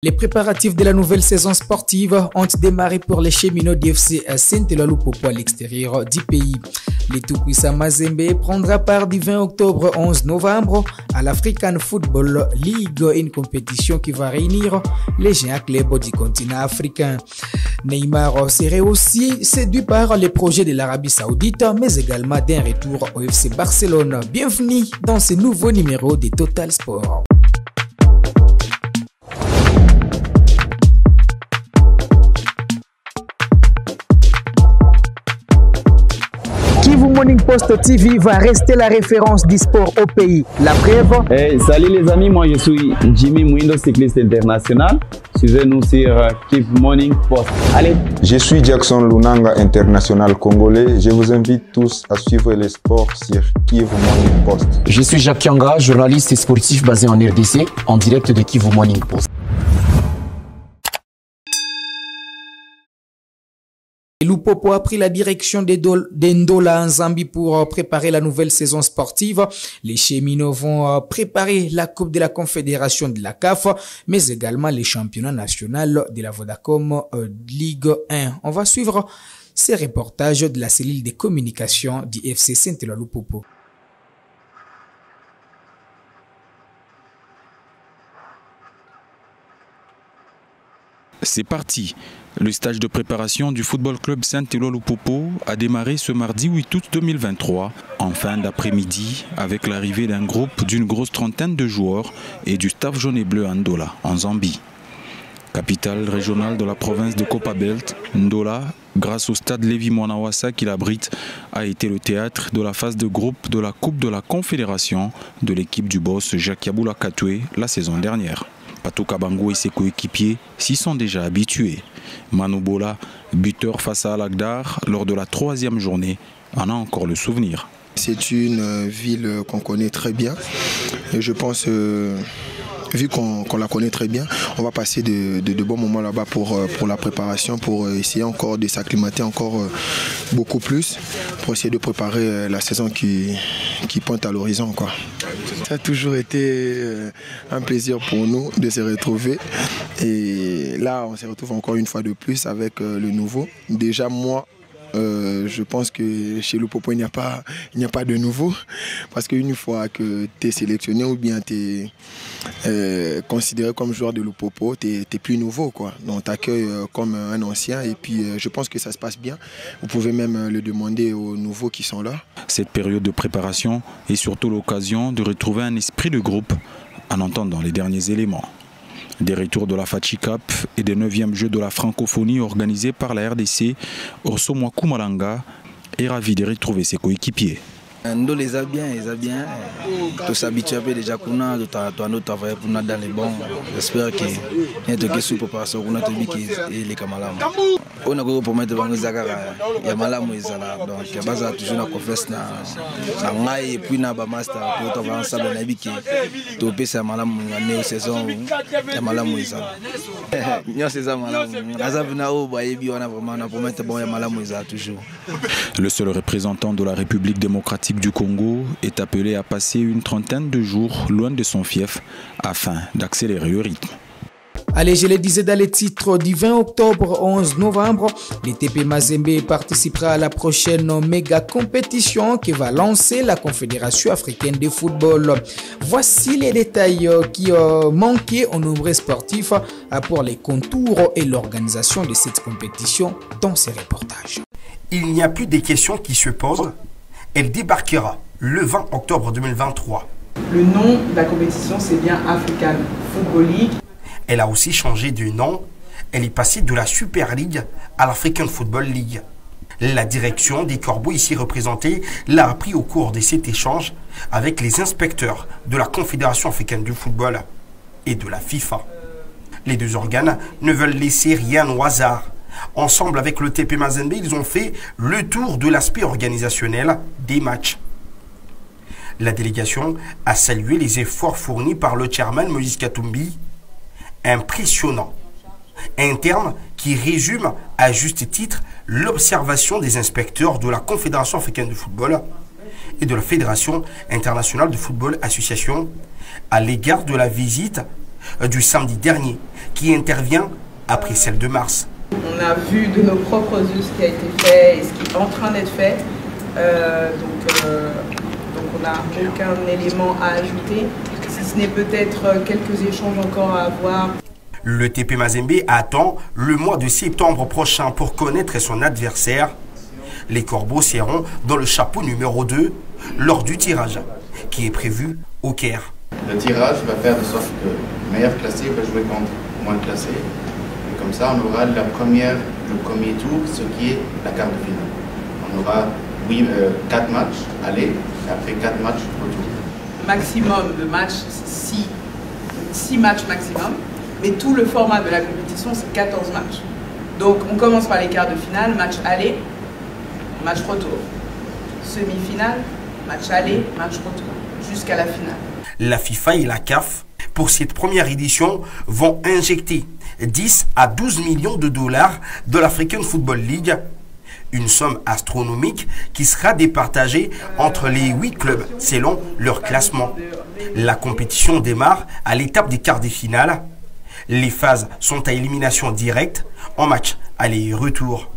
Les préparatifs de la nouvelle saison sportive ont démarré pour les cheminots d'FC Saint-Eloi-Lupopo à l'extérieur du pays. Le tout-puissant Mazembe prendra part du 20 octobre au 11 novembre à l'African Football League, une compétition qui va réunir les géants clubs du continent africain. Neymar serait aussi séduit par les projets de l'Arabie Saoudite, mais également d'un retour au FC Barcelone. Bienvenue dans ce nouveau numéro de Total Sport. Kivu Morning Post TV va rester la référence du sport au pays. La preuve. Hey, salut les amis, moi je suis Jimmy Mwindo, cycliste international. Suivez-nous sur Kivu Morning Post. Allez. Je suis Jackson Lunanga, international congolais. Je vous invite tous à suivre les sports sur Kivu Morning Post. Je suis Jacques Kianga, journaliste et sportif basé en RDC, en direct de Kivu Morning Post. Lupopo a pris la direction d'Ndola en Zambie pour préparer la nouvelle saison sportive. Les cheminots vont préparer la Coupe de la Confédération de la CAF, mais également les championnats nationaux de la Vodacom Ligue 1. On va suivre ces reportages de la cellule de communication du FC Saint-Eloi-Lupopo. C'est parti. Le stage de préparation du Football Club Saint-Eloi-Lupopo a démarré ce mardi 8 août 2023, en fin d'après-midi, avec l'arrivée d'un groupe d'une grosse trentaine de joueurs et du staff jaune et bleu à Ndola, en Zambie. Capitale régionale de la province de Copperbelt, Ndola, grâce au stade Lévi Mwanawasa qu'il abrite, a été le théâtre de la phase de groupe de la Coupe de la Confédération de l'équipe du boss Jacques Yaboula Katwe la saison dernière. Pato Kabango et ses coéquipiers s'y sont déjà habitués. Manu Bola, buteur face à Al-Agdar lors de la 3e journée, en a encore le souvenir. C'est une ville qu'on connaît très bien et je pense, vu qu'on la connaît très bien, on va passer de bons moments là-bas pour la préparation, pour essayer encore de s'acclimater encore beaucoup plus, pour essayer de préparer la saison qui pointe à l'horizon, quoi. Ça a toujours été un plaisir pour nous de se retrouver et là on se retrouve encore une fois de plus avec le nouveau. Déjà moi, je pense que chez Lupopo il n'y a pas de nouveau, parce qu'une fois que tu es sélectionné ou bien tu es considéré comme joueur de Lupopo, tu n'es plus nouveau, quoi. Donc tu accueilles comme un ancien et puis je pense que ça se passe bien. Vous pouvez même le demander aux nouveaux qui sont là. Cette période de préparation est surtout l'occasion de retrouver un esprit de groupe en entendant les derniers éléments. Des retours de la Fachi Cup et des 9e Jeux de la francophonie organisés par la RDC, Orso Mwaku Malanga est ravi de retrouver ses coéquipiers. Nous les a bien, tous s'habituent déjà qu'on a travaillé pour nous dans les bons. J'espère que nous sous préparation pour notre vie et les camarades. On a pour promettre que nous avons des malades, donc il y a toujours une confiance dans moi et puis dans le master pour travailler ensemble dans la vie qui est au pays, c'est malade, la saison, c'est malade. Nous c'est ça malade. Le seul représentant de la République démocratique du Congo est appelé à passer une trentaine de jours loin de son fief afin d'accélérer le rythme. Allez, je le disais dans les titres, du 20 octobre au 11 novembre, le TP Mazembe participera à la prochaine méga compétition qui va lancer la Confédération africaine de football. Voici les détails qui manquaient aux nombreux sportifs pour les contours et l'organisation de cette compétition dans ces reportages. Il n'y a plus de questions qui se posent. Elle débarquera le 20 octobre 2023. Le nom de la compétition, c'est bien African Football League. Elle a aussi changé de nom. Elle est passée de la Super League à l'African Football League. La direction des corbeaux ici représentés l'a appris au cours de cet échange avec les inspecteurs de la Confédération africaine du football et de la FIFA. Les deux organes ne veulent laisser rien au hasard. Ensemble avec le TP Mazembe, ils ont fait le tour de l'aspect organisationnel des matchs. La délégation a salué les efforts fournis par le chairman Moïse Katumbi. Impressionnant. Un terme qui résume à juste titre l'observation des inspecteurs de la Confédération africaine de football et de la Fédération internationale de football association à l'égard de la visite du samedi dernier, qui intervient après celle de mars. On a vu de nos propres yeux ce qui a été fait et ce qui est en train d'être fait. Donc on n'a aucun élément à ajouter, si ce n'est peut-être quelques échanges encore à avoir. Le TP Mazembe attend le mois de septembre prochain pour connaître son adversaire. Les Corbeaux seront dans le chapeau numéro 2 lors du tirage, qui est prévu au Caire. Le tirage va faire de sorte que le meilleur classé va jouer contre le moins classé. Et comme ça, on aura le premier tour, ce qui est la quart de finale. On aura 4 matchs aller, et après 4 matchs retour. Maximum de matchs, 6 matchs maximum. Mais tout le format de la compétition, c'est 14 matchs. Donc on commence par les quarts de finale, match aller, match retour. Semi-finale, match aller, match retour, jusqu'à la finale. La FIFA et la CAF, pour cette première édition, vont injecter 10 à 12 millions de dollars de l'African Football League, une somme astronomique qui sera départagée entre les 8 clubs selon leur classement. La compétition démarre à l'étape des quarts de finale. Les phases sont à élimination directe en match aller et retour.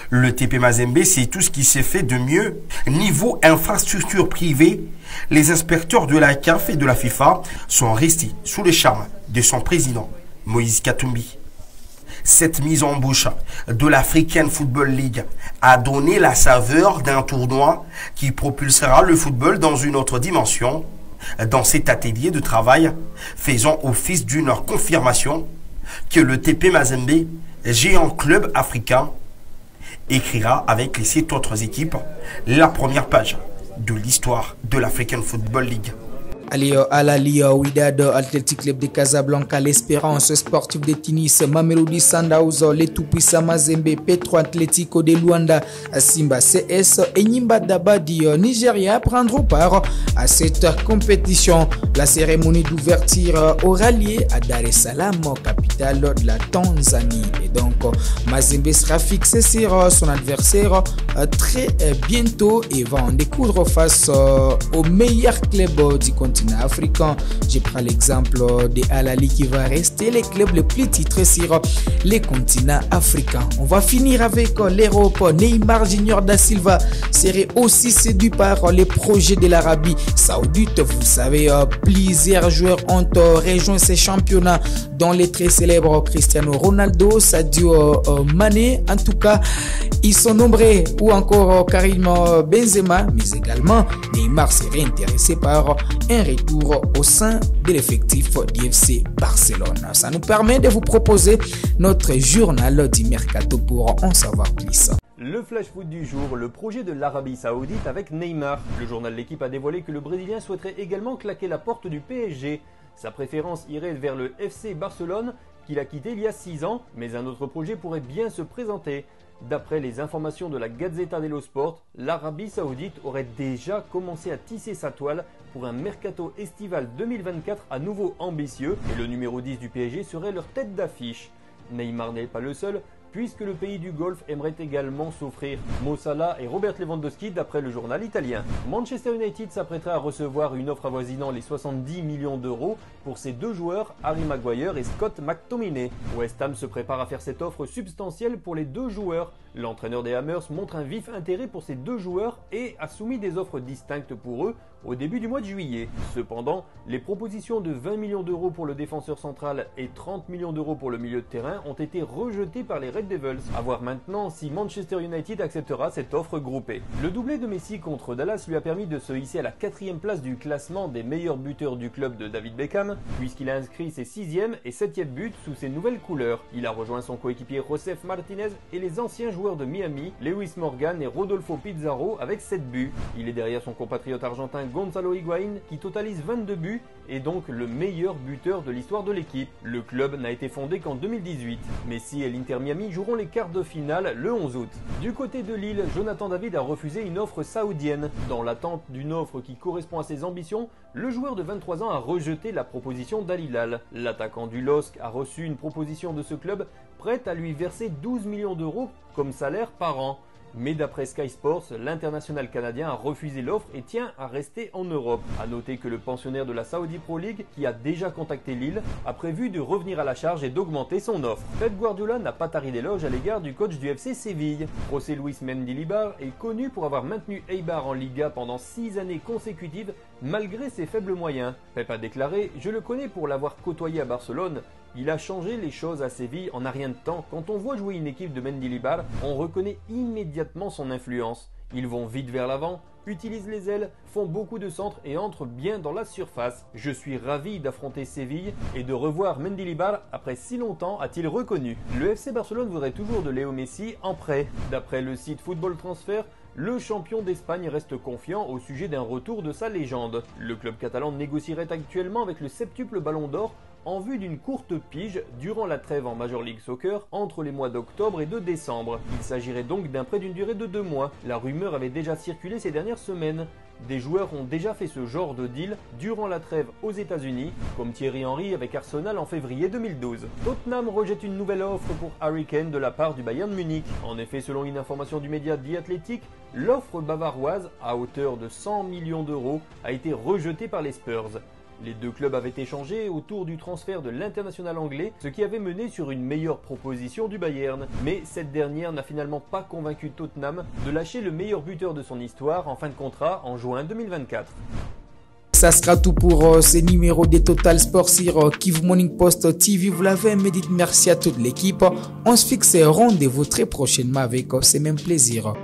Le TP Mazembe, c'est tout ce qui s'est fait de mieux. Niveau infrastructure privée, les inspecteurs de la CAF et de la FIFA sont restés sous le charme de son président, Moïse Katumbi. Cette mise en bouche de l'African Football League a donné la saveur d'un tournoi qui propulsera le football dans une autre dimension. Dans cet atelier de travail, faisant office d'une confirmation que le TP Mazembe, géant club africain, écrira avec les 7 autres équipes la première page de l'histoire de l'African Football League. Al-Ahly Wydad Athletic Club de Casablanca, l'Espérance sportive de Tunis, Mamelodi Sundowns, les tout-puissants Mazembe, Petro Atlético de Luanda, Simba CS et Nyimba Daba du Nigeria prendront part à cette compétition. La cérémonie d'ouverture aura lieu à Dar es Salaam, capitale de la Tanzanie. Et donc, Mazembe sera fixé sur son adversaire très bientôt et va en découdre face au meilleur club du continent africain. Je prends l'exemple de Al-Ahly qui va rester les clubs les plus titrés sur les continents africains. On va finir avec l'Europe. Neymar Junior da Silva serait aussi séduit par les projets de l'Arabie Saoudite. Vous savez, plusieurs joueurs ont rejoint ces championnats, dont les très célèbres Cristiano Ronaldo, Sadio Mané. En tout cas, ils sont nombreux, ou encore Karim Benzema, mais également Neymar serait intéressé par un retour au sein de l'effectif du FC Barcelone. Ça nous permet de vous proposer notre journal du Mercato pour en savoir plus. Le flash foot du jour, le projet de l'Arabie Saoudite avec Neymar. Le journal L'équipe a dévoilé que le Brésilien souhaiterait également claquer la porte du PSG. Sa préférence irait vers le FC Barcelone, qu'il a quitté il y a 6 ans, mais un autre projet pourrait bien se présenter. D'après les informations de la Gazzetta dello Sport, l'Arabie Saoudite aurait déjà commencé à tisser sa toile pour un mercato estival 2024 à nouveau ambitieux, et le numéro 10 du PSG serait leur tête d'affiche. Neymar n'est pas le seul, puisque le pays du Golfe aimerait également s'offrir Mo Salah et Robert Lewandowski d'après le journal italien. Manchester United s'apprêterait à recevoir une offre avoisinant les 70 millions d'euros pour ses 2 joueurs, Harry Maguire et Scott McTominay. West Ham se prépare à faire cette offre substantielle pour les 2 joueurs. L'entraîneur des Hammers montre un vif intérêt pour ces 2 joueurs et a soumis des offres distinctes pour eux au début du mois de juillet. Cependant, les propositions de 20 millions d'euros pour le défenseur central et 30 millions d'euros pour le milieu de terrain ont été rejetées par les Red Devils. À voir maintenant si Manchester United acceptera cette offre groupée. Le doublé de Messi contre Dallas lui a permis de se hisser à la 4e place du classement des meilleurs buteurs du club de David Beckham, puisqu'il a inscrit ses 6e et 7e buts sous ses nouvelles couleurs. Il a rejoint son coéquipier Josef Martinez et les anciens joueurs de Miami, Lewis Morgan et Rodolfo Pizarro avec 7 buts. Il est derrière son compatriote argentin Gonzalo Higuaín qui totalise 22 buts et donc le meilleur buteur de l'histoire de l'équipe. Le club n'a été fondé qu'en 2018. Messi et l'Inter Miami joueront les quarts de finale le 11 août. Du côté de Lille, Jonathan David a refusé une offre saoudienne. Dans l'attente d'une offre qui correspond à ses ambitions, le joueur de 23 ans a rejeté la proposition d'Al Hilal. L'attaquant du LOSC a reçu une proposition de ce club prête à lui verser 12 millions d'euros comme salaire par an. Mais d'après Sky Sports, l'international canadien a refusé l'offre et tient à rester en Europe. A noter que le pensionnaire de la Saudi Pro League, qui a déjà contacté Lille, a prévu de revenir à la charge et d'augmenter son offre. Pep Guardiola n'a pas tari d'éloges à l'égard du coach du FC Séville. José Luis Mendilibar est connu pour avoir maintenu Eibar en Liga pendant 6 années consécutives malgré ses faibles moyens. Pep a déclaré « Je le connais pour l'avoir côtoyé à Barcelone. Il a changé les choses à Séville en un rien de temps. Quand on voit jouer une équipe de Mendilibar, on reconnaît immédiatement son influence. Ils vont vite vers l'avant, utilisent les ailes, font beaucoup de centres et entrent bien dans la surface. Je suis ravi d'affronter Séville et de revoir Mendilibar après si longtemps, a-t-il reconnu. Le FC Barcelone voudrait toujours de Léo Messi en prêt. D'après le site Football Transfer, le champion d'Espagne reste confiant au sujet d'un retour de sa légende. Le club catalan négocierait actuellement avec le septuple Ballon d'Or en vue d'une courte pige durant la trêve en Major League Soccer entre les mois d'octobre et de décembre. Il s'agirait donc d'un prêt d'une durée de 2 mois. La rumeur avait déjà circulé ces dernières semaines. Des joueurs ont déjà fait ce genre de deal durant la trêve aux États-Unis, comme Thierry Henry avec Arsenal en février 2012. Tottenham rejette une nouvelle offre pour Harry Kane de la part du Bayern Munich. En effet, selon une information du média The Athletic, l'offre bavaroise, à hauteur de 100 millions d'euros, a été rejetée par les Spurs. Les deux clubs avaient échangé autour du transfert de l'international anglais, ce qui avait mené sur une meilleure proposition du Bayern. Mais cette dernière n'a finalement pas convaincu Tottenham de lâcher le meilleur buteur de son histoire en fin de contrat en juin 2024. Ça sera tout pour ce numéro des Total Sports sur Kivu Morning Post TV. Vous l'avez médité. Merci à toute l'équipe. On se fixe rendez-vous très prochainement avec ce même plaisir.